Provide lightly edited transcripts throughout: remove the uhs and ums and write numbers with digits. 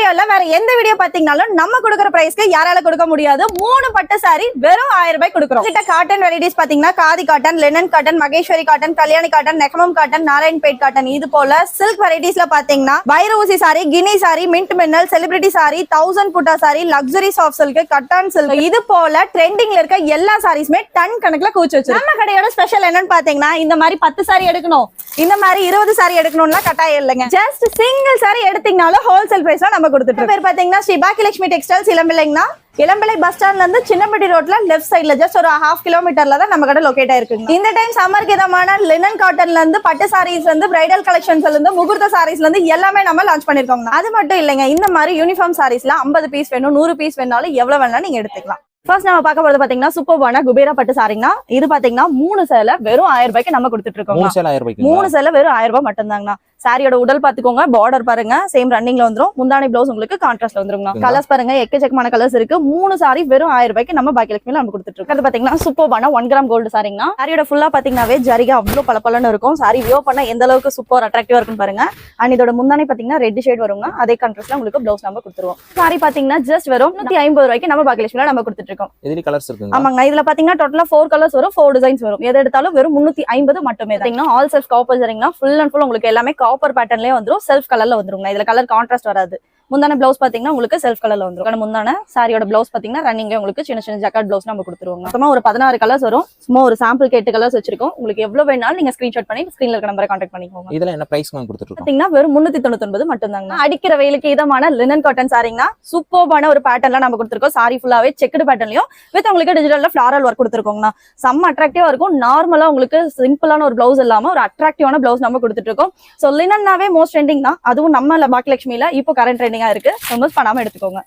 வீடியோல வேற எந்த வீடியோ பாத்தீங்கனாலும் நம்ம கொடுக்குற பிரைஸ்க்கு யாரால கொடுக்க முடியாது. 3 பட்டு சாரி வெறும் 1000 ரூபாய் கொடுக்குறோம். கிட்ட காட்டன் வெரைட்டிஸ் பாத்தீங்கன்னா khadi cotton, linen cotton, Maheshwari cotton, Kalyani cotton, Negamam cotton, Narayanpet cotton, இது போல சில்க் வெரைட்டிஸ்ல பாத்தீங்கன்னா வைரூசி சாரி, கினி சாரி, மின்ட் மின்னல், celebrity sari, 1000 butta sari, luxury soft silk, cotton silk, இது போல ட்ரெண்டிங்ல இருக்க எல்லா சாரீஸ்மே டன் கணக்குல குவிச்சு வச்சிருக்கோம். நம்ம கடையோட ஸ்பெஷல் என்னன்னு பாத்தீங்கன்னா இந்த மாதிரி 10 சாரி எடுக்கணும், இந்த மாதிரி 20 சாரி எடுக்கணும்னா கட்டாயம் இல்லைங்க. ஜஸ்ட் சிங்கிள் சாரி எடுத்தீங்கனாலும் ஹோல்சேல் பிரைஸ்ல நம்ம கொடுத்துட்டு பேர் பாத்தீங்கன்னா ஸ்ரீ பாக்கியலட்சுமி டெக்ஸ்டைல்ஸ் இளம்பிள்ளைங்கன்னா இளம்பிள்ளை பஸ் ஸ்டாண்ட்ல இருந்து சின்னப்பட்டி ரோட்ல லெஃப்ட் சைட்ல ஜஸ்ட் ஒரு 1/2 கிலோமீட்டர்ல தான் நம்ம கடை லொகேட் ஆயிருக்கு. இந்த டைம் சம்மருக்கு இதமான லினன் காட்டன்ல இருந்து பட்டு சாரீஸ்ல இருந்து பிரைடல் கலெக்ஷன்ஸ்ல இருந்து முகூர்த்த சாரீஸ்ல இருந்து எல்லாமே நம்ம லான்ச் பண்ணிருக்கோம். அது மட்டும் இல்லைங்க, இந்த மாதிரி யூனிஃபார்ம் சாரீஸ்ல 50 பீஸ் வேணும், 100 பீஸ் வேணாலும் எவ்வளவு வேணாலும் நீங்க எடுத்துக்கலாம். ஃபர்ஸ்ட் நம்ம பார்க்க போறது பாத்தீங்கன்னா சூப்பர்பான குபேரா பட்டு சாரிங்கனா, இது பாத்தீங்கன்னா 3 சேலை வெறும் 1000 ரூபாய்க்கு நம்ம கொடுத்துட்டு இருக்கோம். 3 சேலை வெறும் 1000 ரூபாய் மட்டும் தாங்கண்ணா. சாரியோட உடல் பாத்துக்கோங்க, பார்டர் பாருங்க சேம் ரன்னிங்ல வந்துரும், முந்தானி பிளவுஸ் உங்களுக்கு கான்ட்ராஸ்ட்ல வந்துருங்க. கலர்ஸ் பாருங்க எக்கச்சக்கமான கலர்ஸ் இருக்கு. 3 சாரி வெறும் 1000 ரூபாய்க்கு நம்ம பாக்கியலட்சுமில நம்ம கொடுத்துட்டு இருக்கோம். அது பாத்தீங்கன்னா சூப்பர்பான 1 கிராம் கோல்டு சாரிங்கனா, சாரியோட ஃபுல்லா பாத்தீங்கன்னாவே ஜரிகா அவ்வளவு பளபளன்னு இருக்கும். சாரி வியோ பண்ண எந்த அளவுக்கு சூப்பர் அட்ராக்டிவா இருக்குன்னு பாருங்க. அண்ட் இதோட முந்தானி பாத்தீங்கன்னா ரெட் ஷேட் வருங்க, அதே கான்ட்ராஸ்ட்ல உங்களுக்கு பிளவுஸ் நம்ம கொடுத்துருவோம். சாரி பாத்தீங்கன்னா ஜஸ்ட் வெறும் 150 ரூபாய்க்கு நம்ம பாக்கியலட்சுமில நம்ம கொடுத்துட்டு இருக்கோம். இதுல கலர்ஸ் இருக்குங்க. ஆமாங்க, இதுல பாத்தீங்கன்னா டோட்டலா 4 கலர்ஸ் வரும், 4 டிசைன்ஸ் வரும். எது எடுத்தாலும் வெறும் 350 மட்டுமே. பாத்தீங்கன்னா ஆல் செல்ஃப் காப்பர் சரிங்கனா, ஃபுல் அண்ட் ஃபுல் உங்களுக்கு எல்லாமே காப்பர் பேட்டர்ன்லயே வந்துரும், செல்ஃப் கலர்ல வந்துருங்க. இதுல கலர் கான்ட்ராஸ்ட் வராது. முந்தான பிளவுஸ் பாத்தீங்கன்னா உங்களுக்கு செல்ஃப் கலர்ல வந்துரும். முந்தான சாரியோட பிளவுஸ் பாத்தீங்கன்னா ரன்னிங்ல உங்களுக்கு சின்ன சின்ன ஜக்கார்ட் பிளவுஸ் நம்ம கொடுத்துருவோம். மொத்தமா ஒரு 16 கலர்ஸ் வரும். சும்மா ஒரு சாம்பிள் 8 கலர்ஸ் வச்சிருக்கோம். உங்களுக்கு எவ்வளவு வேணாலும் நீங்க ஸ்கிரீன்ஷாட் பண்ணி ஸ்கிரீன்ல இருக்க நம்பரை கான்டாக்ட் பண்ணிக்கோங்க. இதெல்லாம் என்ன பிரைஸ் கொடுத்துட்டு இருக்கோம் பாத்தீங்கன்னா வெறும் 399 மட்டும் தாங்க. அடிக்கிற வெயிலுக்கு இதமான லினன் காட்டன் சாரிங்கனா சூப்பர்பான ஒரு பேட்டர்ன்ல நம்ம கொடுத்துருக்கோம். சாரி ஃபுல்லாவே செக்குடு பேட்டர்ன்லயும் வித் உங்களுக்கு டிஜிட்டல்ல ஃபிளாரல் ஒர்க் கொடுத்துருக்கோங்கண்ணா. செம்ம அட்ராக்டிவா இருக்கும். நார்மலா உங்களுக்கு சிம்பிளான ஒரு பிளவுஸ் இல்லாம ஒரு அட்ராக்டிவான பிளவுஸ் நம்ம கொடுத்துட்டு இருக்கோம். சோ லினன்னாவே மோஸ்ட் ட்ரெண்டிங் தான், அதுவும் நம்ம பாக்கியலட்சுமில இப்போ கரண்ட் ட்ரெண்டிங்கா இருக்கு. பண்ணாம எடுத்துக்கோங்க.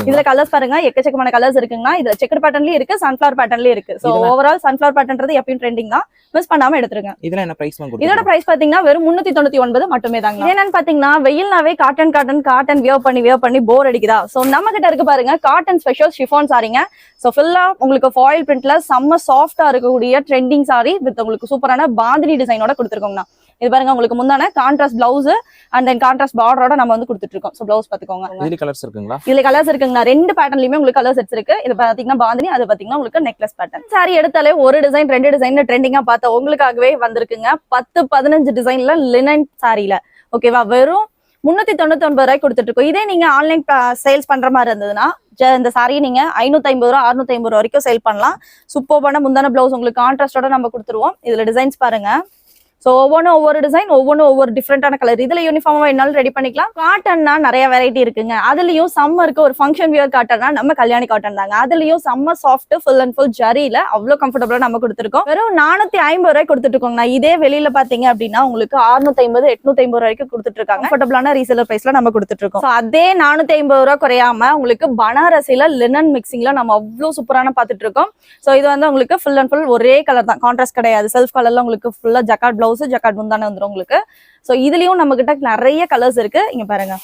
இதுல கலர்ஸ் பாருங்க எக்கச்சக்கமான கலர்ஸ் இருக்குங்க. இதுல செக்கர் பேட்டர்ன்லயும் இருக்கு, சன்ஃபிளவர் பேட்டர்ன்லயும் இருக்கு. சோ ஓவரால் சன்ஃபிளவர் பேட்டர்ன்றது எப்பயும் ட்ரெண்டிங் தான், மிஸ் பண்ணாம எடுத்துருங்க. இதெல்லாம் என்ன பிரைஸ் கொடுத்துருக்கோம்? இதோட பிரைஸ் பாத்தீங்கன்னா வெறும் 399 மட்டுமே தாங்க. என்னன்னு பாத்தீங்கன்னா வெயில்னாவே காட்டன் வியர் பண்ணி போர் அடிக்குதா? சோ நம்ம கிட்ட இருக்கு பாருங்க காட்டன் ஸ்பெஷல் ஷிஃபான் சாரிங்க. சோ ஃபுல்லா உங்களுக்கு ஃபாயில் பிரிண்ட்ல செம்ம சாஃப்டா இருக்கக்கூடிய ட்ரெண்டிங் சாரி வித் உங்களுக்கு சூப்பரான பாந்தினி டிசைனோட கொடுத்துருக்கோங்க. இது பாருங்க உங்களுக்கு முந்தான contrast blouse and then contrast பார்டரோட நம்ம வந்து கொடுத்துட்டு இருக்கோம். சோ பிளவுஸ் பாத்துக்கோங்க. இதுல கலர்ஸ் இருக்குங்களா? இதுல கலர்ஸ் இருக்குங்க. 2 பேட்டர்ன்லயுமே உங்களுக்கு கலர் செட்ஸ் இருக்கு. இது பாத்தீங்கன்னா பாந்தினி, அது பாத்தீங்கன்னா உங்களுக்கு நெக்லஸ் பேட்டர்ன். சாரி எடுத்தாலே ஒரு டிசைன் 2 டிசைன் ட்ரெண்டிங்கா பார்த்தா உங்களுக்காகவே வந்திருக்குங்க. 10-15 டிசைன்ல லினன் சாரில ஓகேவா வெறும் 399 ரூபாய் கொடுத்துட்டு இருக்கோம். இதே நீங்க ஆன்லைன் சேல்ஸ் பண்ற மாதிரி இருந்ததுன்னா இந்த சாரி நீங்க 550 ரூபா 650 ரூபா வரைக்கும் சேல் பண்ணலாம். சூப்பர்பான முந்தான பிளவுஸ் உங்களுக்கு கான்ட்ராஸ்டோட நம்ம கொடுத்துருவோம். இதுல டிசைன்ஸ் பாருங்க. சோ ஒவ்வொரு டிசைன் ஒவ்வொரு டிஃப்ரெண்டான கலர். இதுல யூனிஃபார்மா என்னாலும் ரெடி பண்ணிக்கலாம். காட்டன்னா நிறைய வெரைட்டி இருக்குங்க. அதுலயும் சம்மருக்கு ஒரு ஃபங்க்ஷன் வியர் காட்டன்னா நம்ம கல்யாணி காட்டன் தாங்க. அதுலயும் செம்ம சாஃப்ட் ஃபுல் அண்ட் ஃபுல் ஜரியில அவ்வளவு கம்ஃபர்டபுளா நம்ம கொடுத்துருக்கோம். வெறும் 450 ரூபாய் கொடுத்துட்டு இருக்கோங்க. இதே வெளியில பாத்தீங்க அப்படின்னா உங்களுக்கு 650-850 ரூபாய்க்கு கொடுத்துட்டு இருக்காங்க. கம்ஃபர்டபுளான ரீசேலர் பிரைஸ்ல நம்ம கொடுத்துட்டு இருக்கோம். அதே 450 ரூபாய் குறையாம உங்களுக்கு பனாரசில லினன் மிக்சிங்ல நம்ம அவ்வளவு சூப்பரான பாத்துட்டு இருக்கோம். சோ இது வந்து உங்களுக்கு ஃபுல் அண்ட் ஃபுல் ஒரே கலர் தான், கான்ட்ராஸ்ட் கிடையாது. செல்ஃப் கலர்ல உங்களுக்கு ஃபுல்லா ஜக்கார்ட் பிளவுஸ் ஜக்கார்ட் முந்தானே வந்துரும் உங்களுக்கு. சோ இதுலயும் நம்ம கிட்ட நிறைய கலர்ஸ் இருக்கு, இங்க பாருங்க.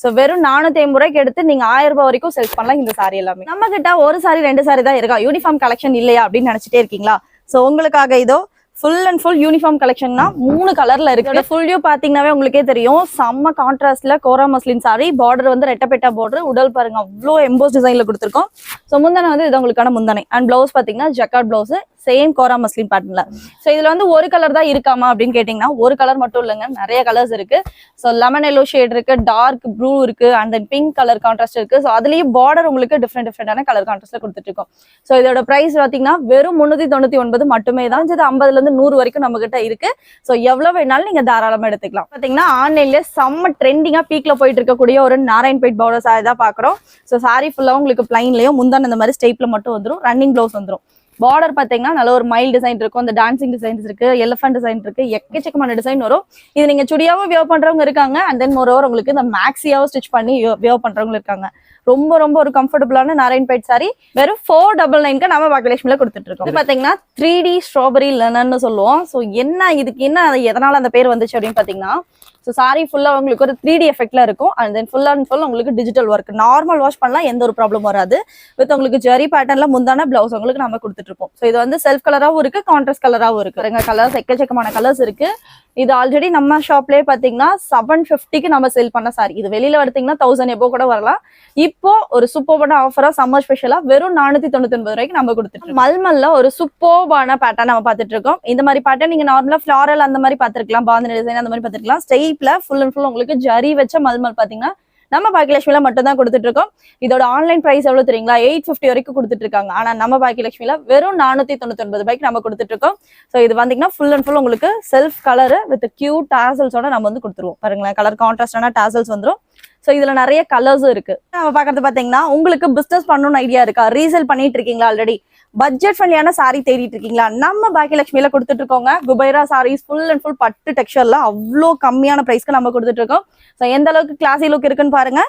சோ வெறும் 450 ரூபாய்க்கு எடுத்து நீங்க 1000 ரூபாய் வரைக்கும் சேல்ஸ் பண்ணலாம். இந்த சாரி எல்லாமே நம்ம கிட்ட ஒரு சாரி 2 சாரி தான் இருக்கா, யூனிஃபார்ம் கலெக்ஷன் இல்லையா அப்படின்னு நினைச்சிட்டே இருக்கீங்களா? சோ உங்களுக்காக இதோ ஃபுல் அண்ட் ஃபுல் யூனிஃபார்ம் கலெக்ஷன்னா 3 கலர்ல இருக்கு. ஃபுல் வியூ பாத்தீங்கன்னாவே உங்களுக்கே தெரியும். செம்ம கான்ட்ராஸ்ட்ல கோரா மஸ்லின் சாரி, பார்டர் வந்து ரெட்டப்பெட்டா பார்டர், உடல் பாருங்க அவ்வளோ எம்போஸ் டிசைன்ல கொடுத்துருக்கோம். சோ முந்தானை வந்து இது உங்களுக்கான முந்தானை அண்ட் பிளவுஸ் பாத்தீங்கன்னா ஜக்கார்ட் பிளவுஸ் சேம் கோரா மஸ்லின் பேட்டர்ன்ல. சோ இதுல வந்து ஒரு கலர் தான் இருக்காமா அப்படின்னு கேட்டீங்கன்னா ஒரு கலர் மட்டும் இல்லைங்க, நிறைய கலர்ஸ் இருக்கு. சோ லெமன் எல்லோ ஷேட் இருக்கு, டார்க் ப்ளூ இருக்கு, and then pink colour contrast இருக்கு. சோ அதுலயும் பார்டர் உங்களுக்கு டிஃப்ரெண்டான கலர் கான்ட்ராஸ்ட்ல கொடுத்துட்டு இருக்கோம். சோ இதோட பிரைஸ் பாத்தீங்கன்னா வெறும் 399 மட்டுமே தான். இது 50ல இருந்து 100 வரைக்கும் நம்ம கிட்ட இருக்கு. சோ எவ்வளவு வேணாலும் நீங்க தாராளமா எடுத்துக்கலாம். பாத்தீங்கன்னா ஆன்லைன்ல செம்ம ட்ரெண்டிங்கா பீக்ல போயிட்டு இருக்கக்கூடிய ஒரு நாராயண்பேட் பார்டர் சாரி தான் பாக்குறோம். சோ சாரி ஃபுல்லா உங்களுக்கு பிளைன்லயும் முந்தான இந்த மாதிரி ஸ்டேப்ல மட்டும் வந்துரும், ரன்னிங் பிளவுஸ் வந்துரும். பார்டர் பாத்தீங்கன்னா நல்ல ஒரு மைல் டிசைன் இருக்கும், அந்த டான்சிங் டிசைன்ஸ் இருக்கு, எலிஃபென்ட் டிசைன் இருக்கு, எக்கச்சக்கமான டிசைன் வரும். இது நீங்க சுடியாவும் வியர் பண்றவங்க இருக்காங்க, அண்ட் தென் மோரோவர் உங்களுக்கு இந்த மேக்ஸியாவும் ஸ்டிச் பண்ணி வியர் பண்றவங்க இருக்காங்க. ரொம்ப ஒரு கம்ஃபர்டபுளான நாராயண்பேட் சாரி வெறும் 499க்கு நம்ம பாக்கியலட்சுமில கொடுத்துட்டு இருக்கோம். இது பாத்தீங்கன்னா 3D ஸ்ட்ராபெரி லெனன்னு சொல்லுவோம். சோ இதுக்கு என்ன எதனால அந்த பேர் வந்துச்சு அப்படின்னு பாத்தீங்கன்னா ஸோ சாரி ஃபுல்லாக உங்களுக்கு ஒரு 3D எஃபெக்ட்ல இருக்கும். And then full and full உங்களுக்கு டிஜிட்டல் ஒர்க், நார்மல் வாஷ் பண்ணலாம், எந்த ஒரு ப்ராப்ளம் வராது. வித் உங்களுக்கு ஜெரி பேட்டர்ன்ல முந்தான பிளவுஸ் உங்களுக்கு நம்ம கொடுத்துட்டு கொடுத்துட்டு இருக்கோம். ஸோ இது வந்து செல்ஃப் கலராகவும் இருக்கு, கான்ட்ராஸ்ட் கலராகவும் இருக்கு. கலர்ஸ் எக்கச்சக்கமான கலர்ஸ் இருக்கு. இது ஆல்ரெடி நம்ம ஷாப்லயே பாத்தீங்கன்னா 750க்கு நம்ம சேல் பண்ண சாரி. இது வெளியில எடுத்தீங்கன்னா 1000 எபோ கூட வரலாம். இப்போ ஒரு சூப்பர்பான ஆஃபரா சம்மர் ஸ்பெஷலா வெறும் 499 ரூபாய்க்கு நம்ம கொடுத்துட்டு மல்மல்ல ஒரு சூப்பர்பான பேட்டர்ன் நம்ம பார்த்துட்டு இருக்கோம். இந்த மாதிரி பேட்டர்ன் நீங்க நார்மலா ஃபிளாரல் அந்த மாதிரி பார்த்திருக்கலாம், பாந்தினி டிசைன் அந்த மாதிரி பார்த்திருக்கலாம். ஸ்டைப்ல ஃபுல் அண்ட் ஃபுல் உங்களுக்கு ஜரி வச்ச மல்மல் பாத்தீங்கன்னா நம்ம பாக்கியலட்சுமில மட்டும் தான் கொடுத்துட்டு இருக்கோம். இதோட ஆன்லைன் பிரைஸ் எவ்வளவு தெரியுங்களா? 850 வரைக்கும் கொடுத்துட்டு இருக்காங்க. ஆனா நம்ம பாக்கியலட்சுமில வெறும் 499 ரூபாய்க்கு நம்ம கொடுத்துட்டு இருக்கோம். ஸோ இது வந்தீங்கன்னா ஃபுல் அண்ட் ஃபுல் உங்களுக்கு செல்ஃப் கலர் வித் கியூட் டாசல்ஸோட நம்ம வந்து கொடுத்துருவோம். பாருங்களேன், கலர் கான்ட்ராஸ்டான டாசல்ஸ் வந்துடும். ஸோ இதுல நிறைய கலர்ஸும் இருக்கு. நம்ம பாக்குறது பாத்தீங்கன்னா உங்களுக்கு பிசினஸ் பண்ணணும்னு ஐடியா இருக்கா? ரீசேல் பண்ணிட்டு இருக்கீங்களா? ஆல்ரெடி பட்ஜெட் ஃப்ரெண்ட்லியான சாரி தேடிட்டு இருக்கீங்களா? நம்ம பாக்கியலட்சுமியில கொடுத்துட்டு இருக்கோங்க. குபைரா சாரீஸ் ஃபுல் அண்ட் ஃபுல் பட்டு டெக்ஸ்சர்ல அவ்வளோ கம்மியான பிரைஸ்க்கு நம்ம கொடுத்துட்டு இருக்கோம். ஸோ எந்த அளவுக்கு கிளாசி லுக் இருக்குன்னு பாருங்க.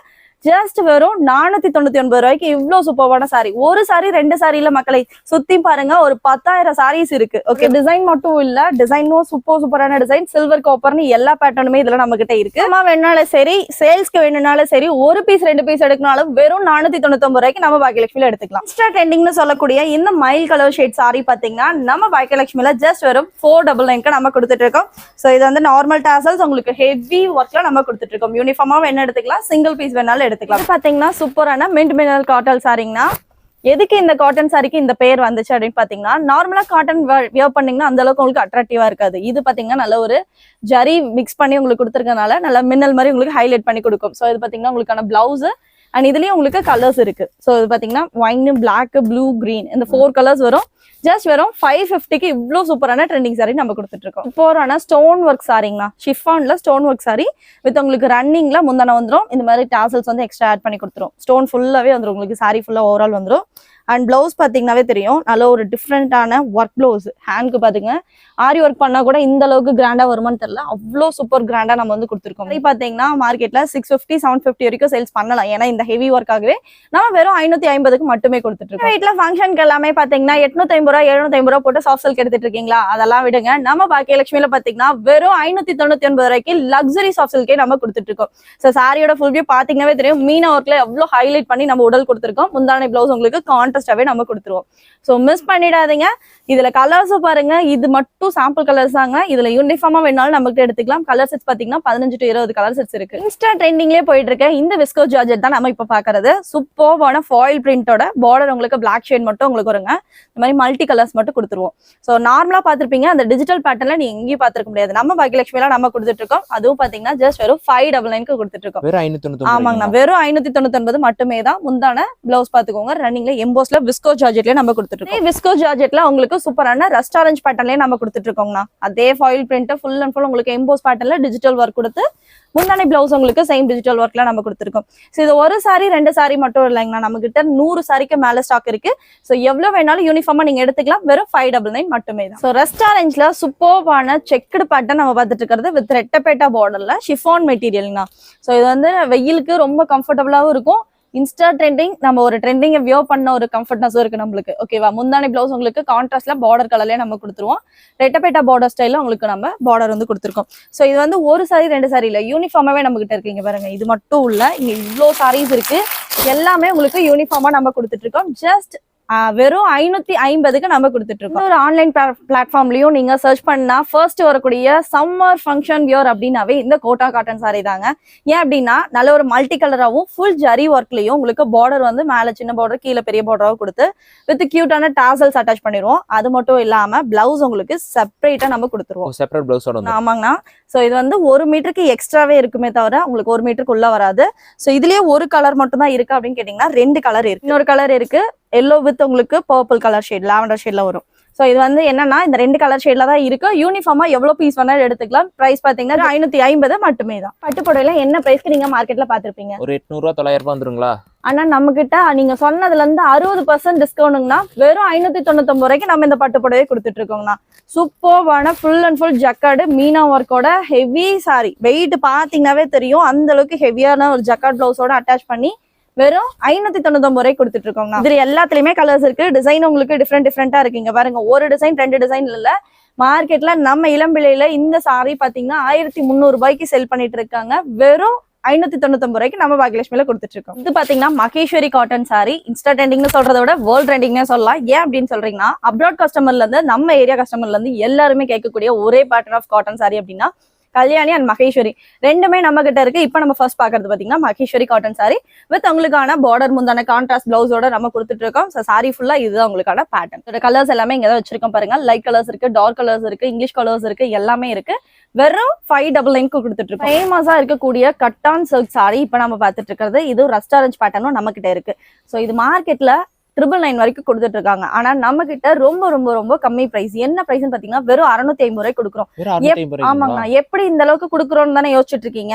ஜஸ்ட் வெறும் 499 ரூபாய்க்கு இவ்வளவு சூப்பரான சாரி. ஒரு சாரி 2 சாரியில மக்களை சுத்தி பாருங்க, ஒரு 10,000 சாரீஸ் இருக்கு. ஓகே, டிசைன் மட்டும் இல்ல, டிசைனும் சூப்பரான டிசைன், சில்வர் காப்பர்னு எல்லா பேட்டர்னுமே இதுல நம்ம கிட்ட இருக்கு. நம்ம வேணாலும் சரி, சேல்ஸ்க்கு வேணும்னாலும் சரி, ஒரு பீஸ் 2 பீஸ் எடுக்கனாலும் வெறும் 499 ரூபாய்க்கு நம்ம பாக்கியலட்சுமியில எடுத்துக்கலாம். இன்ஸ்டா ட்ரெண்டிங்னு சொல்லக்கூடிய இந்த மைல் கலர் ஷேட் சாரி பாத்தீங்கன்னா நம்ம பாக்கியலட்சுமியில ஜஸ்ட் வெறும் 499க்கு நம்ம கொடுத்துட்டு இருக்கோம். ஸோ இது வந்து நார்மல் டாசல்ஸ், உங்களுக்கு ஹெவி ஒர்க்ல நம்ம கொடுத்துட்டு இருக்கோம். யூனிஃபார்மா வேணா எடுத்துக்கலாம், சிங்கிள் பீஸ் வேணாலும் எடுத்துக்கலாம். பாத்தீங்கன்னா சூப்பரான மின்ட் மினரல் காட்டன் சாரிங்கனா, எதுக்கு இந்த காட்டன் சாரிக்கு இந்த பேர் வந்துச்சு அப்படின்னு பாத்தீங்கன்னா, நார்மலா காட்டன் வியர் பண்ணீங்கன்னா அந்த அளவுக்கு உங்களுக்கு அட்ராக்டிவா இருக்காது. இது பாத்தீங்கன்னா நல்ல ஒரு ஜரி மிக்ஸ் பண்ணி உங்களுக்கு கொடுத்துருக்கனால நல்ல மின்னல் மாதிரி உங்களுக்கு ஹைலைட் பண்ணி கொடுக்கும். ஸோ இது பாத்தீங்கன்னா உங்களுக்கான பிளவுஸ் அண்ட் இதுலயும் உங்களுக்கு கலர்ஸ் இருக்கு. ஸோ இது பாத்தீங்கன்னா ஒயின், பிளாக், ப்ளூ, கிரீன் இந்த 4 கலர்ஸ் வரும். ஜஸ்ட் வெறும் 550க்கு இவ்வளவு சூப்பரான ட்ரெண்டிங் சாரி நம்ம கொடுத்துட்டு இருக்கோம். சூப்பரான ஸ்டோன் ஒர்க் சாரிங்கண்ணா, ஷிஃபான்ல ஸ்டோன் ஒர்க் சாரி வித் உங்களுக்கு ரன்னிங்ல முந்தான வந்துடும். இந்த மாதிரி டாசல்ஸ் வந்து எக்ஸ்ட்ரா ஆட் பண்ணி கொடுத்துரும். ஸ்டோன் ஃபுல்லாவே வந்துடும் உங்களுக்கு, சாரி ஃபுல்லா ஓவரால் வந்துடும். அண்ட் பிளவுஸ் பாத்தீங்கன்னாவே தெரியும், நல்ல ஒரு டிஃப்ரெண்டான ஒர்க் பிளவுஸ். ஹேண்ட்க்கு பாத்தீங்க ஆரி ஒர்க் பண்ணா கூட இந்த அளவுக்கு கிராண்டா வருமானு தெரியல, அவ்வளோ சூப்பர் கிராண்டா நம்ம வந்து கொடுத்துருக்கோம். பாத்தீங்கன்னா மார்க்கெட்ல 650 750 வரைக்கும் சேல்ஸ் பண்ணலாம். ஏன்னா இந்த ஹெவி ஒர்க்காகவே நம்ம வெறும் 550க்கு மட்டுமே கொடுத்துட்டு இருக்கோம். வீட்டுல ஃபங்க்ஷனுக்கு எல்லாமே பாத்தீங்கன்னா 850 ரூபா 750 ரூபா போட்டு சாஃப்ட் சில்க் எடுத்துட்டு இருக்கீங்களா? அதெல்லாம் விடுங்க. நம்ம பாக்கியலட்சுமியில பாத்தீங்கன்னா வெறும் 599 ரூபாய்க்கு லக்ஸரி சாஃப்ட் சில்கே நம்ம கொடுத்துட்டு இருக்கோம். ஸோ சாரியோட ஃபுல் வியூ பாத்தீங்கன்னாவே தெரியும், மீனா ஒர்க்ல எவ்வளவு ஹைலைட் பண்ணி நம்ம உடல் கொடுத்துருக்கோம். முந்தானை பிளவுஸ் உங்களுக்கு கான்ட்ராஸ்டாவே நம்ம கொடுத்துருவோம். ஸோ மிஸ் பண்ணிடாதீங்க. இதுல கலர்ஸ் பாருங்க, இது மட்டும் சாம்பிள் கலர்ஸ் தாங்க. இதுல யூனிஃபார்மா வேணாலும் நமக்கு எடுத்துக்கலாம். கலர் செட்ஸ் பாத்தீங்கன்னா 15 to 20 கலர் செட்ஸ் இருக்கு. இன்ஸ்டா ட்ரெண்டிங்லேயே போயிட்டு இருக்க இந்த விஸ்கோ ஜார்ஜெட் தான் நம்ம இப்ப பாக்குறது. சூப்பரான ஃபாயில் பிரிண்டோட பார்டர் உங்களுக்கு பிளாக் ஷேட் மட்டும் உங்களுக்கு வருங்க. இந்த மாதிரி மல்டி கலர்ஸ் மட்டும் கொடுத்துருவோம். ஸோ நார்மலா பாத்திருப்பீங்க, அந்த டிஜிட்டல் பேட்டர்ல நீங்க எங்கேயும் பாத்துருக்க முடியாது. நம்ம பாக்கியலட்சுமியில நம்ம கொடுத்துட்டு இருக்கோம். அதுவும் பாத்தீங்கன்னா ஜஸ்ட் வெறும் 599க்கு கொடுத்துட்டு இருக்கோம். ஆமாங்கண்ணா, வெறும் 599 மட்டுமே தான். முந்தான பிளவுஸ் பாத்துக்கோங்க, ரன்னிங்ல எம்போஸ்ல விஸ்கோ ஜார்ஜெட்ல நம்ம கொடுத்துட்டு இருக்கோம். விஸ்கோ ஜார்ஜெட்ல உங்களுக்கு சூப்பரான ரெஸ்டாரண்ட் பேட்டர்ன்லயே நம்ம கொடுத்துட்டு இருக்கோம்னா, அதே foil print full and full உங்களுக்கு எம்போஸ் பேட்டர்ன்ல டிஜிட்டல் ஒர்க் கொடுத்து முந்தானை பிளவுஸ் உங்களுக்கு சேம் டிஜிட்டல் ஒர்க்ல நம்ம கொடுத்துருக்கோம். ஸோ இது ஒரு சாரி 2 சாரி மட்டும் இல்லைங்கண்ணா, நம்ம கிட்ட 100 சாரிக்கு மேல ஸ்டாக் இருக்கு. ஸோ எவ்வளவு வேணாலும் யூனிஃபார்மா நீங்க எடுத்துக்கலாம். வெறும் 599 மட்டுமே தான். ஸோ ரெஸ்டாரண்ட்ல சூப்பரான செக்குடு பேட்டர்ன் நம்ம பார்த்துட்டு இருக்கிறது வித் ரெட்டப்பேட்டா பார்டர்ல ஷிஃபான் மெட்டீரியல்னா. ஸோ இது வந்து வெயிலுக்கு ரொம்ப கம்ஃபர்டபுளாவும் இருக்கும். இன்ஸ்டா ட்ரெண்டிங், நம்ம ஒரு ட்ரெண்டிங்கை வியோ பண்ண ஒரு கம்ஃபர்ட்னஸும் இருக்கு நம்மளுக்கு. ஓகேவா? முந்தானி பிளவுஸ் உங்களுக்கு கான்ட்ராஸ்ட்ல பார்டர் கலர்லயே நம்ம கொடுத்துருவோம். ரெட்டப்பேட்டா பார்டர் ஸ்டைல உங்களுக்கு நம்ம பார்டர் வந்து கொடுத்துருக்கோம். ஸோ இது வந்து ஒரு சாரி 2 சாரி இல்ல, யூனிஃபார்மாவே நம்ம கிட்ட இருக்கீங்க பாருங்க. இது மட்டும் இல்ல, இங்க இவ்வளோ சாரீஸ் இருக்கு. எல்லாமே உங்களுக்கு யூனிஃபார்மா நம்ம கொடுத்துட்டு இருக்கோம். ஜஸ்ட் வெறும் 550க்கு நம்ம கொடுத்துட்டு இருக்கோம். ஒரு ஆன்லைன் பிளாட்ஃபார்ம்லயும் நீங்க சர்ச் பண்ணா ஃபர்ஸ்ட் வரக்கூடிய சம்மர் ஃபங்க்ஷன் வியர் அப்படின்னாவே இந்த கோட்டா காட்டன் சாரி தாங்க. ஏன் அப்படின்னா நல்ல ஒரு மல்டி கலராகவும் ஃபுல் ஜரி ஒர்க்லயும் உங்களுக்கு பார்டர் வந்து மேல சின்ன பார்டர் கீழே பெரிய பார்டராகவும் கொடுத்து வித் கியூட்டான டாசல்ஸ் அட்டாச் பண்ணிடுவோம். அது மட்டும் இல்லாம பிளவுஸ் உங்களுக்கு செப்பரேட்டா நம்ம கொடுத்துருவோம். செப்பரேட் பிளவுஸோட. ஆமாங்கண்ணா. ஸோ இது வந்து 1 மீட்டருக்கு எக்ஸ்ட்ராவே இருக்குமே தவிர உங்களுக்கு 1 மீட்டருக்கு உள்ள வராது. ஸோ இதுலயே ஒரு கலர் மட்டும் தான் இருக்கு அப்படின்னு கேட்டீங்கன்னா 2 கலர் இருக்கு. இன்னொரு கலர் இருக்கு எல்லோ வித் உங்களுக்கு பர்பிள் கலர் ஷேட், லாவெண்டர் ஷேட்ல வரும். ஸோ இது வந்து என்னன்னா இந்த 2 கலர் ஷேட்ல தான் இருக்கு. யூனிஃபார்மா எவ்வளவு பீஸ் வேணாலும் எடுத்துக்கலாம். பிரைஸ் பாத்தீங்கன்னா 550 மட்டுமே தான். பட்டுப்புடவைல என்ன பிரைஸ்க்கு நீங்க மார்க்கெட்ல பாத்திருப்பீங்க? ஒரு 800 ரூபா 900 ரூபா வந்துருங்களா? ஆனா நம்ம கிட்ட நீங்க சொன்னதுல இருந்து 60% டிஸ்கவுண்ட்னா வெறும் 599 ரூபாய்க்கு நம்ம இந்த பட்டுப்புடவை கொடுத்துட்டு இருக்கோங்கண்ணா. சூப்பர்வான full and full jacquard meena ஒர்க்கோட ஹெவி சாரி. வெயிட் பாத்தீங்கன்னாவே தெரியும், அந்த அளவுக்கு ஹெவியான ஒரு ஜக்கார்ட் பிளவுஸோட அட்டாச் பண்ணி வெறும் 599 ரூபாய்க்கு கொடுத்துட்டு இருக்கோங்க. இதுல எல்லாத்துலயுமே கலர்ஸ் இருக்கு. டிசைன் உங்களுக்கு டிஃப்ரெண்டா இருக்குங்க பாருங்க. ஒரு டிசைன் 2 டிசைன் இல்ல. மார்க்கெட்ல நம்ம இளம்பிள்ளையில இந்த சாரி பாத்தீங்கன்னா 1300 ரூபாய்க்கு செல் பண்ணிட்டு இருக்காங்க. வெறும் 599 ரூபாய்க்கு நம்ம பாக்கியலட்சுமியில கொடுத்துட்டு இருக்கோம். இது பாத்தீங்கன்னா மகேஸ்வரி காட்டன் சாரி. இன்ஸ்டா ட்ரெண்டிங்னு சொல்றத விட வேர்ல்ட் ட்ரெண்டிங்னே சொல்லலாம். ஏன் அப்படின்னு சொல்றீங்கன்னா அப்ராட் கஸ்டமர்ல இருந்து நம்ம ஏரியா கஸ்டமர்ல இருந்து எல்லாருமே கேட்கக்கூடிய ஒரே பேட்டர்ன் ஆஃப் காட்டன் சாரி அப்படின்னா கல்யாணி அண்ட் மகேஸ்வரி ரெண்டுமே நம்ம கிட்ட இருக்கு. இப்போ நம்ம ஃபர்ஸ்ட் பாக்குறது பாத்தீங்கன்னா மகேஸ்வரி காட்டன் சாரி வித் உங்களுக்கான பார்டர் முந்தான கான்ட்ராஸ்ட் பிளவுஸோட நம்ம கொடுத்துட்டு இருக்கோம். சாரி ஃபுல்லா இதுதான் உங்களுக்கான பேட்டர்ன். இதோட கலர்ஸ் எல்லாமே இங்க தான் வச்சிருக்கோம் பாருங்க. லைட் கலர்ஸ் இருக்கு, டார்க் கலர்ஸ் இருக்கு, இங்கிலீஷ் கலர்ஸ் இருக்கு, எல்லாமே இருக்கு. வெறும் 599 கொடுத்துட்டு இருக்கோம். ஃபேமஸா இருக்கக்கூடிய கட்டான் சில்க் சாரி இப்ப நம்ம பார்த்துட்டு இருக்கிறது. இது ரெஸ்டாரண்ட் பேட்டர்னும் நம்ம கிட்ட இருக்கு. ஸோ இது மார்க்கெட்ல 999 வரைக்கும் கொடுத்துட்டு இருக்காங்க. ஆனா நம்ம கிட்ட ரொம்ப ரொம்ப ரொம்ப கம்மி பிரைஸ். என்ன பிரைஸ்னு பாத்தீங்கன்னா வெறும் 650 ரூபாய் கொடுக்குறோம். ஆமாங்கண்ணா, எப்படி இந்த அளவுக்கு கொடுக்குறோம்னு தானே யோசிச்சுட்டு இருக்கீங்க.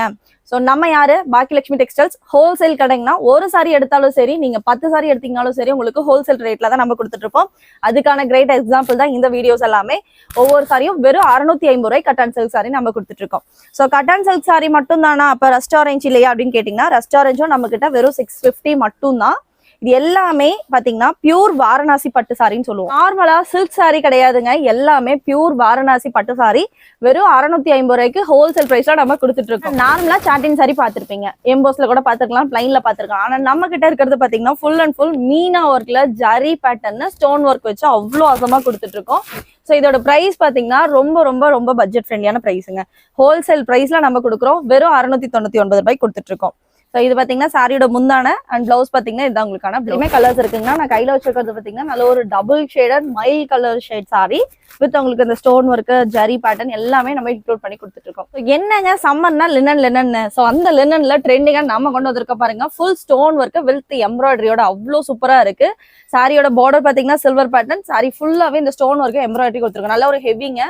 சோ நம்ம யாரு பாக்கியலட்சுமி டெக்ஸ்டைல்ஸ் ஹோல்சேல் கடைங்கன்னா ஒரு சாரி எடுத்தாலும் சரி, நீங்க 10 சாரி எடுத்தீங்கனாலும் சரி, உங்களுக்கு ஹோல்சேல் ரேட்ல தான் நம்ம கொடுத்துட்டு இருப்போம். அதுக்கான கிரேட் எக்ஸாம்பிள் தான் இந்த வீடியோஸ் எல்லாமே. ஒவ்வொரு சாரியும் வெறும் 650 ரூபாய் கட்டான் சில்க் சாரி நம்ம கொடுத்துட்டு இருக்கோம். சோ கட்டான் சில்க் சாரி மட்டும் தானா அப்ப ரெஸ்டாரண்ட் இல்லையா அப்படின்னு கேட்டீங்கன்னா ரெஸ்டாரண்ட்டும் நம்ம கிட்ட வெறும் 650 மட்டும் தான். இது எல்லாமே பாத்தீங்கன்னா பியூர் வாரணாசி பட்டு சாரின்னு சொல்லுவோம். நார்மலா சில்க் சாரி கிடையாதுங்க, எல்லாமே பியூர் வாரணாசி பட்டு சாரி. வெறும் 650 ரூபாய்க்கு ஹோல்சேல் பிரைஸ்ல நம்ம கொடுத்துட்டு இருக்கோம். நார்மலா சாட்டின் சாரி பாத்திருப்பீங்க, எம்போஸ்ல கூட பாத்துருக்கலாம், பிளைன்ல பாத்துருக்கலாம். ஆனா நம்ம கிட்ட இருக்கிறது பாத்தீங்கன்னா ஃபுல் அண்ட் ஃபுல் மீனா ஒர்க்ல ஜரி பேட்டர்ன் ஸ்டோன் ஒர்க் வச்சு அவ்வளவு அசமா கொடுத்துட்டு இருக்கோம். ஸோ இதோட பிரைஸ் பாத்தீங்கன்னா ரொம்ப ரொம்ப ரொம்ப பட்ஜெட் ஃப்ரெண்ட்லியான பிரைஸுங்க. ஹோல்சேல் பிரைஸ்ல நம்ம கொடுக்குறோம். வெறும் 699 ரூபாய்க்கு கொடுத்துட்டு இருக்கோம். ஸோ இது பாத்தீங்கன்னா சாரியோட முந்தான அண்ட் பிளவுஸ் பாத்தீங்கன்னா இதுதான் உங்களுக்கான பிளவுமே கலர்ஸ் இருக்குங்கன்னா நான் கையில வச்சிருக்கிறது பாத்தீங்கன்னா நல்ல ஒரு double shaded mile colour shade sorry with உங்களுக்கு இந்த ஸ்டோன் ஒர்க் ஜரி பேட்டர்ன் எல்லாமே நம்ம இன்க்ளூட் பண்ணி கொடுத்துட்டு இருக்கோம். ஸோ என்னங்க சம்மர்னா லினன் ஸோ அந்த லினன்ல ட்ரெண்டிங்கா நம்ம கொண்டு வந்திருக்க பாருங்க. ஃபுல் ஸ்டோன் ஒர்க் வித் எம்ப்ராய்டரியோட அவ்வளோ சூப்பரா இருக்கு. சாரியோட பார்டர் பாத்தீங்கன்னா சில்வர் பேட்டர்ன், சாரி ஃபுல்லாவே இந்த ஸ்டோன் ஒர்க் எம்ப்ராய்டரி கொடுத்துருக்கோம். நல்ல ஒரு ஹெவிங்க,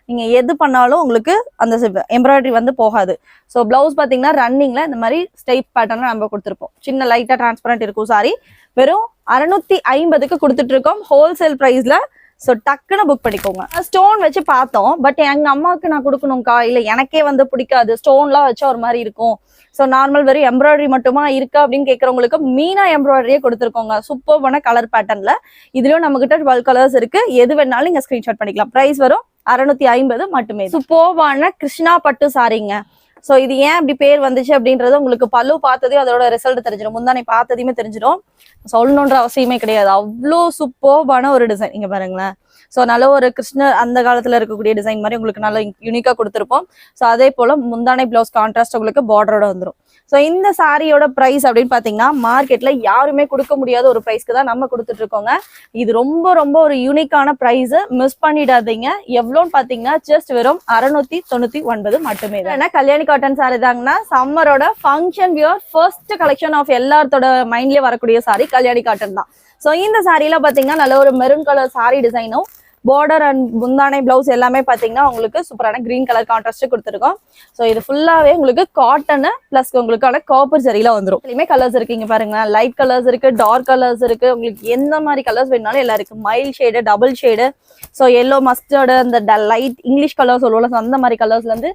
நீங்க எது பண்ணாலும் உங்களுக்கு அந்த எம்ப்ராய்டரி வந்து போகாது. ஸோ பிளவுஸ் பாத்தீங்கன்னா ரன்னிங்ல இந்த மாதிரி ஸ்டைப் பேட்டர்ன்ல நம்ம கொடுத்துருப்போம். சின்ன லைட்டா டிரான்ஸ்பரண்ட் இருக்கும் சாரி. வெறும் 650க்கு கொடுத்துட்டு இருக்கோம் ஹோல்சேல் பிரைஸ்ல. ஸோ டக்குன்னு புக் பண்ணிக்கோங்க. ஸ்டோன் வச்சு பார்த்தோம், பட் எங்க அம்மாவுக்கு நான் கொடுக்கணும்க்கா, இல்ல எனக்கே வந்து பிடிக்காது, ஸ்டோன்லாம் வச்சா ஒரு மாதிரி இருக்கும், ஸோ நார்மல் வெறும் எம்ப்ராய்டரி மட்டுமா இருக்கா அப்படின்னு கேட்கறவங்களுக்கு மீனா எம்ப்ராய்டரியே கொடுத்துருக்கோங்க. சூப்பர்பான கலர் பேட்டர்ன்ல. இதுலயும் நம்ம கிட்ட 12 கலர்ஸ் இருக்கு. எது வேணாலும் நீங்க ஸ்கிரீன்ஷாட் பண்ணிக்கலாம். பிரைஸ் வரும் 650 மட்டுமே. சூப்பர்பான கிருஷ்ணா பட்டு சாரிங்க. ஸோ இது ஏன் அப்படி பேர் வந்துச்சு அப்படின்றது உங்களுக்கு பல்லு பார்த்ததே அதோட ரிசல்ட் தெரிஞ்சிடும், முந்தானை பார்த்ததையுமே தெரிஞ்சிடும். சொல்லணுன்ற அவசியமே கிடையாது. அவ்வளோ சூப்பர்பான ஒரு டிசைன் இங்க பாருங்களேன். ஸோ நல்ல ஒரு கிருஷ்ணர் அந்த காலத்துல இருக்கக்கூடிய டிசைன் மாதிரி உங்களுக்கு நல்ல யூனிக்கா கொடுத்துருப்போம். ஸோ அதே போல முந்தானை பிளவுஸ் கான்ட்ராஸ்ட் உங்களுக்கு பார்டரோட வந்துடும். ஸோ இந்த சாரியோட பிரைஸ் அப்படின்னு பாத்தீங்கன்னா மார்க்கெட்ல யாருமே கொடுக்க முடியாத ஒரு பிரைஸ்க்கு தான் நம்ம கொடுத்துட்டு இருக்கோங்க. இது ரொம்ப ரொம்ப ஒரு யூனிக்கான பிரைஸ், மிஸ் பண்ணிடாதீங்க. எவ்வளோன்னு பாத்தீங்கன்னா ஜஸ்ட் வெறும் 699 மட்டுமே தான். ஏன்னா கல்யாணி காட்டன் சாரி தாங்கன்னா சம்மரோட function wear first collection of எல்லாத்தோட மைண்ட்லயே வரக்கூடிய சாரி கல்யாணி காட்டன் தான். ஸோ இந்த சாரியில பாத்தீங்கன்னா நல்ல ஒரு மெரூன் கலர் சாரி டிசைனும் பார்டர் அண்ட் முந்தானை பிளவுஸ் எல்லாமே பாத்தீங்கன்னா உங்களுக்கு சூப்பரான கிரீன் கலர் கான்ட்ராஸ்ட் கொடுத்துருக்கோம். ஸோ இது ஃபுல்லாவே உங்களுக்கு காட்டன் பிளஸ் உங்களுக்கான காப்பர் ஜரியில வந்துடும். இதுலயுமே கலர்ஸ் இருக்கு இங்க பாருங்க. லைட் கலர்ஸ் இருக்கு, டார்க் கலர்ஸ் இருக்கு, உங்களுக்கு எந்த மாதிரி கலர்ஸ் வேணாலும் எல்லாம் இருக்கு. Mile shade, double shade, so yellow mustard, அந்த லைட் இங்கிலீஷ் கலர் சொல்லுவோம், அந்த மாதிரி கலர்ஸ்ல இருந்து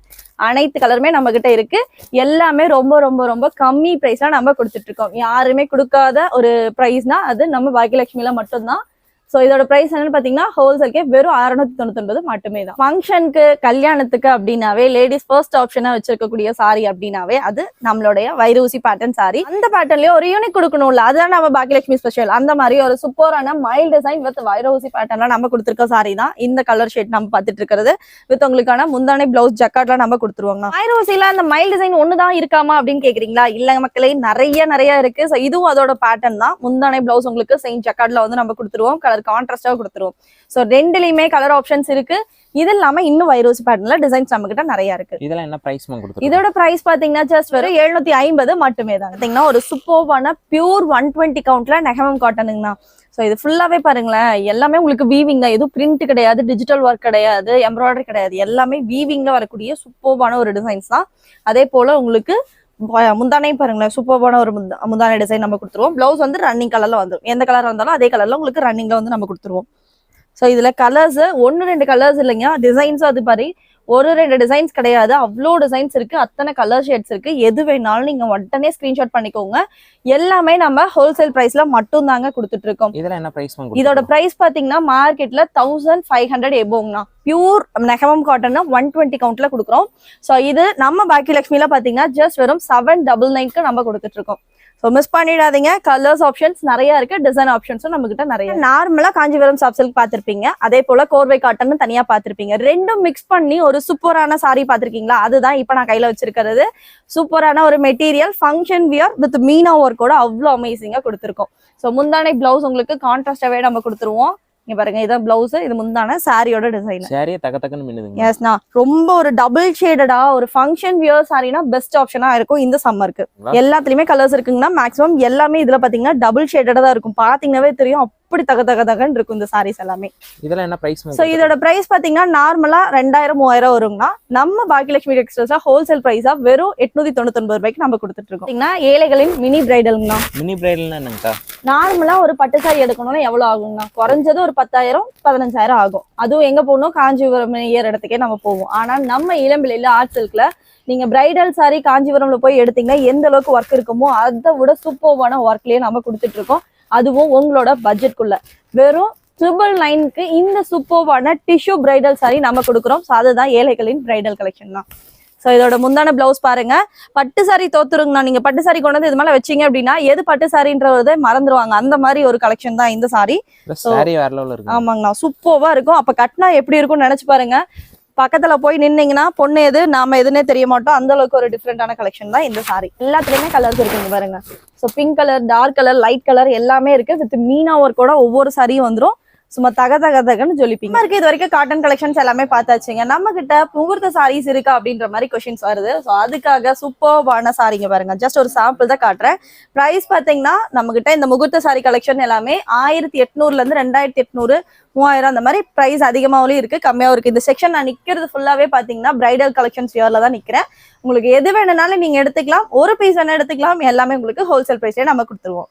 அனைத்து கலருமே நம்ம கிட்ட இருக்கு. எல்லாமே ரொம்ப ரொம்ப ரொம்ப கம்மி பிரைஸ்ல நம்ம கொடுத்துட்டு இருக்கோம். யாருமே கொடுக்காத ஒரு பிரைஸ்னா அது நம்ம பாக்கியலட்சுமியில மட்டும்தான். ஸோ இதோட பிரைஸ் என்னன்னு பாத்தீங்கன்னா ஹோல்சேல்கே வெறும் 699 மட்டுமே தான். ஃபங்க்ஷனுக்கு கல்யாணத்துக்கு அப்படின்னாவே லேடிஸ் ஃபர்ஸ்ட் ஆப்ஷனா வச்சிருக்கக்கூடிய சாரி அப்படின்னாவே அது நம்மளுடைய வைரூசி பேட்டர்ன் சாரி. அந்த பேட்டர்லயே ஒரு யூனிக் கொடுக்கணும்ல, அதுதான் நம்ம பாக்கியலட்சுமி ஸ்பெஷல். அந்த மாதிரி ஒரு சூப்பரான மைல் டிசைன் வித் வைரூசி பேட்டர்ன்ல நம்ம கொடுத்துருக்க சாரி தான் இந்த கலர் ஷேட் நம்ம பார்த்துட்டு இருக்கிறது. வித் உங்களுக்கான முந்தானை பிளவுஸ் ஜக்கார்ட்ல நம்ம கொடுத்துருவாங்க. வைரூசில அந்த மைல் டிசைன் ஒண்ணுதான் இருக்காமா அப்படின்னு கேக்குறீங்களா? இல்லங்க மக்களே, நிறைய இருக்கு. ஸோ இதுவும் அதோட பேட்டர்ன் தான். முந்தானை பிளவுஸ் உங்களுக்கு செயின் ஜக்கார்ட்ல வந்து நம்ம கொடுத்துருவோம், கலர் கான்ட்ராஸ்டா கொடுத்துருவோம். ஸோ ரெண்டுலயுமே கலர் ஆப்ஷன்ஸ் இருக்கு. இது இல்லாம இன்னும் வைரோசி பேட்டர்ன்ல டிசைன்ஸ் நம்ம கிட்ட நிறைய இருக்கு. இதெல்லாம் என்ன பிரைஸ் கொடுத்துருக்கோம்? இதோட பிரைஸ் பாத்தீங்கன்னா ஜஸ்ட் வெறும் 750 மட்டுமே தான். பாத்தீங்கன்னா ஒரு சூப்பர்வான பியூர் 120 கவுண்ட்ல நெகமம் காட்டனுங்க தான். ஸோ இது ஃபுல்லாவே பாருங்களேன், எல்லாமே உங்களுக்கு வீவிங் தான். எதுவும் பிரிண்ட் கிடையாது, டிஜிட்டல் ஒர்க் கிடையாது, எம்ப்ராய்டரி கிடையாது, எல்லாமே வீவிங்ல வரக்கூடிய சூப்பர்வான ஒரு டிசைன்ஸ் தான். அதே போல உங்களுக்கு முந்தானை பாருங்களேன், சூப்பர்பான ஒரு முந்தானை டிசைன் நம்ம கொடுத்துருவோம். பிளவுஸ் வந்து ரன்னிங் கலர்ல வந்துடும். எந்த கலர் வந்தாலும் அதே கலர்ல உங்களுக்கு ரன்னிங்ல வந்து நம்ம கொடுத்துருவோம். ஸோ இதுல கலர்ஸ் 1-2 கலர்ஸ் இல்லைங்க, டிசைன்ஸும் அது மாதிரி ஒரு 2 டிசைன்ஸ் கிடையாது, அவ்வளோ டிசைன்ஸ் இருக்கு, அத்தனை கலர் ஷேட்ஸ் இருக்கு. எது வேணாலும் நீங்க உடனே ஸ்கிரீன்ஷாட் பண்ணிக்கோங்க. எல்லாமே நம்ம ஹோல்சேல் பிரைஸ்ல மட்டும் தாங்க கொடுத்துட்டு இருக்கோம். இதெல்லாம் என்ன பிரைஸ் மேம்? இதோட பிரைஸ் பாத்தீங்கன்னா மார்க்கெட்ல 1500 எபோங்கண்ணா. பியூர் நெகமம் காட்டன் 120 கவுண்ட்ல கொடுக்குறோம். ஸோ இது நம்ம பாக்கியலட்சுமியில பாத்தீங்கன்னா ஜஸ்ட் வெறும் 799க்கு நம்ம கொடுத்துட்டு இருக்கோம். ஸோ மிஸ் பண்ணிடாதீங்க. கலர்ஸ் ஆப்ஷன்ஸ் நிறைய இருக்கு, டிசைன் ஆப்ஷன்ஸும் நம்ம கிட்ட நிறைய. நார்மலா காஞ்சிபுரம் சாஃப்ட் சில்க் பார்த்திருப்பீங்க, அதே போல கோர்வை காட்டன் தனியா பார்த்திருப்பீங்க. ரெண்டும் மிக்ஸ் பண்ணி ஒரு சூப்பரான சாரி பார்த்திருக்கீங்களா? அதுதான் இப்ப நான் கையில வச்சிருக்கிறது. சூப்பரான ஒரு material, function wear with meena ஒர்க்கோட அவ்வளோ அமேசிங்கா கொடுத்துருக்கோம். ஸோ முந்தானை பிளவுஸ் உங்களுக்கு கான்ட்ராஸ்டாவே நம்ம கொடுத்துருவோம். இங்க பாருங்க, இதான் பிளவுஸ், இது முந்தான சாரியோட டிசைன். சாரியே தகதகன்னு மின்னுதுங்க. எஸ்ண்ணா, ரொம்ப ஒரு டபுள் ஷேடடா ஒரு ஃபங்க்ஷன் வியர் சாரினா பெஸ்ட் ஆப்ஷனா இருக்கும் இந்த சம்மருக்கு. எல்லாத்துலயுமே கலர்ஸ் இருக்குங்கன்னா மேக்ஸிமம் எல்லாமே இதுல பாத்தீங்கன்னா டபுள் ஷேடடா தான் இருக்கும். பாத்தீங்கன்னாவே தெரியும், அப்படி தகதகன்னு இருக்கும் இந்த சாரீஸ் எல்லாமே. இதெல்லாம் என்ன பிரைஸ் மேம்? சோ இதோட பிரைஸ் பாத்தீங்கன்னா நார்மலா 2000-3000 வருங்கண்ணா. நம்ம பாக்கியலட்சுமி டெக்ஸ்டைல்ஸ்ல ஹோல்சேல் பிரைஸா வெறும் 899 ரூபாய்க்கு நம்ம கொடுத்துட்டு இருக்கோம். ஏழைகளின் மினி பிரைடல்ங்கண்ணா. மினி பிரைடல்னா என்னங்கக்கா? நார்மலா ஒரு பட்டு சாரி எடுக்கணும்னா எவ்வளவு ஆகுங்கண்ணா? குறைஞ்சது ஒரு 10,000-15,000 ஆகும். அதுவும் எங்க போகணும்? காஞ்சிபுரம் ஏர் இடத்துக்கே நம்ம போவோம். ஆனா நம்ம இளம்பிள்ளையில ஆர்ட் சில்க்ல நீங்க பிரைடல் சாரி காஞ்சிபுரம்ல போய் எடுத்தீங்கன்னா எந்த அளவுக்கு ஒர்க் இருக்குமோ அதை விட சூப்பர்வான ஒர்க்லயே நம்ம கொடுத்துட்டு இருக்கோம். அதுவும் உங்களோட பட்ஜெட்குள்ள வெறும் 999க்கு இந்த சூப்பர்வான டிஷ்யூ பிரைடல் சாரி நம்ம கொடுக்குறோம். ஸோ அதுதான் ஏழைகளின் பிரைடல் கலெக்ஷன் தான். ஸோ இதோட முந்தான பிளவுஸ் பாருங்க, பட்டு சாரி தோத்துருங்கண்ணா. நீங்க பட்டு சாரி கொண்டு வந்து இது மேல வச்சீங்க அப்படின்னா எது பட்டு சாரின்றதை மறந்துடுவாங்க. அந்த மாதிரி ஒரு கலெக்ஷன் தான் இந்த சாரி. ஆமாங்கண்ணா, சூப்பர்வா இருக்கும். அப்ப கட்டினா எப்படி இருக்கும்னு நினைச்சு பாருங்க. பக்கத்துல போய் நின்னீங்கன்னா பொண்ணு எது நாம எதுன்னே தெரிய மாட்டோம். அந்த அளவுக்கு ஒரு டிஃப்ரெண்டான கலெக்ஷன் தான் இந்த சாரி. எல்லாத்துலயுமே கலர்ஸ் இருக்குங்க பாருங்க. So pink colour, dark colour, light colour எல்லாமே இருக்கு. வித் மீனா ஒர்க்கோட ஒவ்வொரு சாரியும் வந்துடும். சும்மா தகன்னு ஜொலிப்பீங்க இருக்கு. இது வரைக்கும் காட்டன் கலெக்ஷன்ஸ் எல்லாமே பார்த்தாச்சுங்க. நம்ம கிட்ட முகூர்த்த சாரீஸ் இருக்கா அப்படின்ற மாதிரி கொஸ்டின்ஸ் வருது. ஸோ அதுக்காக சூப்பர்வான சாரிங்க பாருங்க. ஜஸ்ட் ஒரு சாம்பிள் தான் காட்டுறேன். பிரைஸ் பாத்தீங்கன்னா நம்ம கிட்ட இந்த முகூர்த்த சாரி கலெக்ஷன் எல்லாமே 1800 இருந்து 2800, 3000 அந்த மாதிரி பிரைஸ் அதிகமாகவும் இருக்கு, கம்மியாகவும் இருக்கு. இந்த செக்ஷன் நான் நிக்கிறது ஃபுல்லாவே பாத்தீங்கன்னா பிரைடல் கலெக்ஷன்ஸ் வியர்ல தான் நிக்கிறேன். உங்களுக்கு எது வேணும்னாலும் நீங்க எடுத்துக்கலாம், ஒரு பீஸ் வேணா எடுத்துக்கலாம். எல்லாமே உங்களுக்கு ஹோல்சேல் பிரைஸ்லயே நம்ம கொடுத்துருவோம்.